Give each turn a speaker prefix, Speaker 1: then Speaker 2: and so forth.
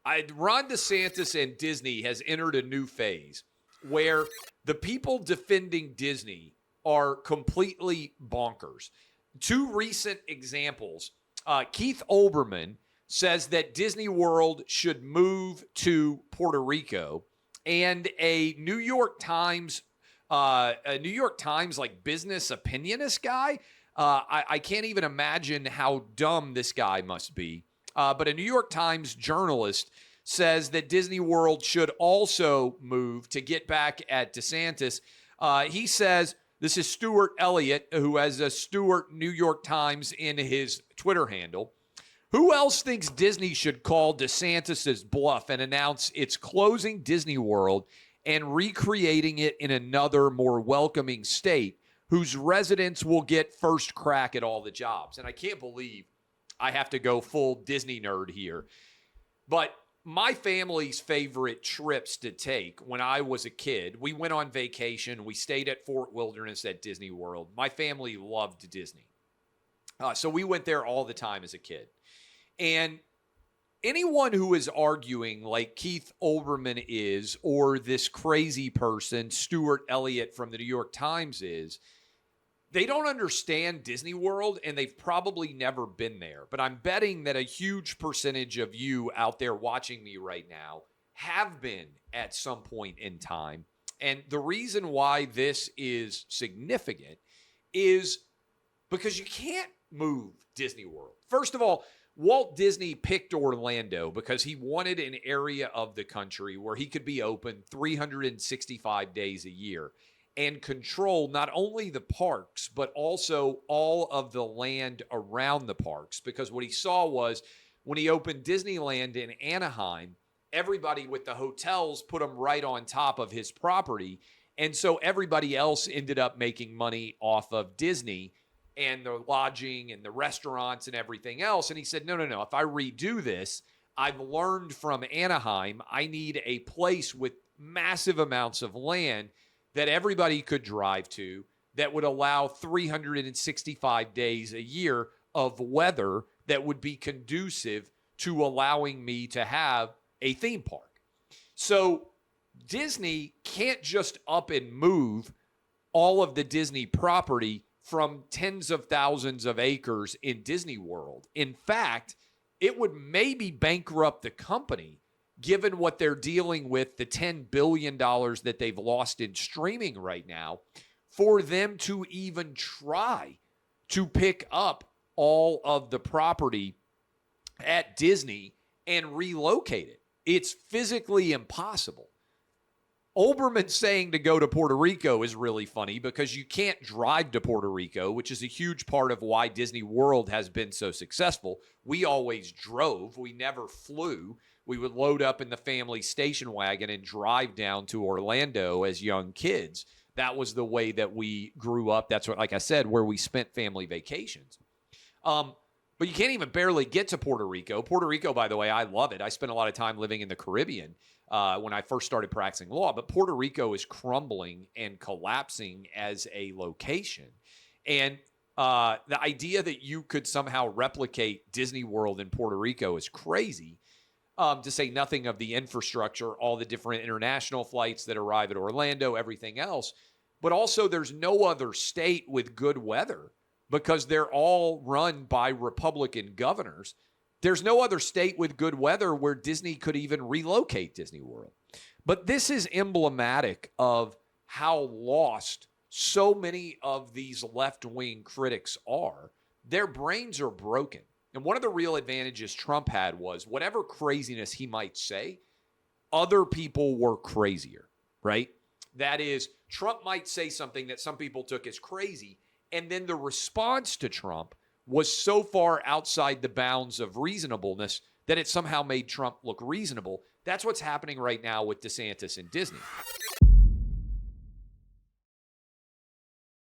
Speaker 1: Ron DeSantis and Disney has entered a new phase where the people defending Disney are completely bonkers. Two recent examples. Keith Olbermann says that Disney World should move to Puerto Rico, and a New York Times like business opinionist guy. I can't even imagine how dumb this guy must be. But a New York Times journalist says that Disney World should also move to get back at DeSantis. He says, this is Stuart Elliott, who has a Stuart New York Times in his Twitter handle. Who else thinks Disney should call DeSantis' bluff and announce it's closing Disney World and recreating it in another, more welcoming state whose residents will get first crack at all the jobs? And I can't believe I have to go full Disney nerd here. But my family's favorite trips to take when I was a kid, we went on vacation. We stayed at Fort Wilderness at Disney World. My family loved Disney. So we went there all the time as a kid. And anyone who is arguing like Keith Olbermann is, or this crazy person, Stuart Elliott from the New York Times is, they don't understand Disney World, and they've probably never been there. But I'm betting that a huge percentage of you out there watching me right now have been at some point in time. And the reason why this is significant is because you can't move Disney World. First of all, Walt Disney picked Orlando because he wanted an area of the country where he could be open 365 days a year and control not only the parks, but also all of the land around the parks. Because what he saw was when he opened Disneyland in Anaheim, everybody with the hotels put them right on top of his property. And so everybody else ended up making money off of Disney and the lodging and the restaurants and everything else. And he said, no. If I redo this, I've learned from Anaheim, I need a place with massive amounts of land that everybody could drive to that would allow 365 days a year of weather that would be conducive to allowing me to have a theme park. So Disney can't just up and move all of the Disney property from tens of thousands of acres in Disney World. In fact, it would maybe bankrupt the company, given what they're dealing with, the $10 billion that they've lost in streaming right now, for them to even try to pick up all of the property at Disney and relocate it. It's physically impossible. Olbermann saying to go to Puerto Rico is really funny because you can't drive to Puerto Rico, which is a huge part of why Disney World has been so successful. We always drove. We never flew. We would load up in the family station wagon and drive down to Orlando as young kids. That was the way that we grew up. That's what, like I said, where we spent family vacations. But you can't even barely get to Puerto Rico. Puerto Rico, by the way, I love it. I spent a lot of time living in the Caribbean when I first started practicing law. But Puerto Rico is crumbling and collapsing as a location. And the idea that you could somehow replicate Disney World in Puerto Rico is crazy, to say nothing of the infrastructure, all the different international flights that arrive at Orlando, everything else. But also there's no other state with good weather, because they're all run by Republican governors. There's no other state with good weather where Disney could even relocate Disney World. But this is emblematic of how lost so many of these left-wing critics are. Their brains are broken. And one of the real advantages Trump had was whatever craziness he might say, other people were crazier, right? That is, Trump might say something that some people took as crazy, and then the response to Trump was so far outside the bounds of reasonableness that it somehow made Trump look reasonable. That's what's happening right now with DeSantis and Disney.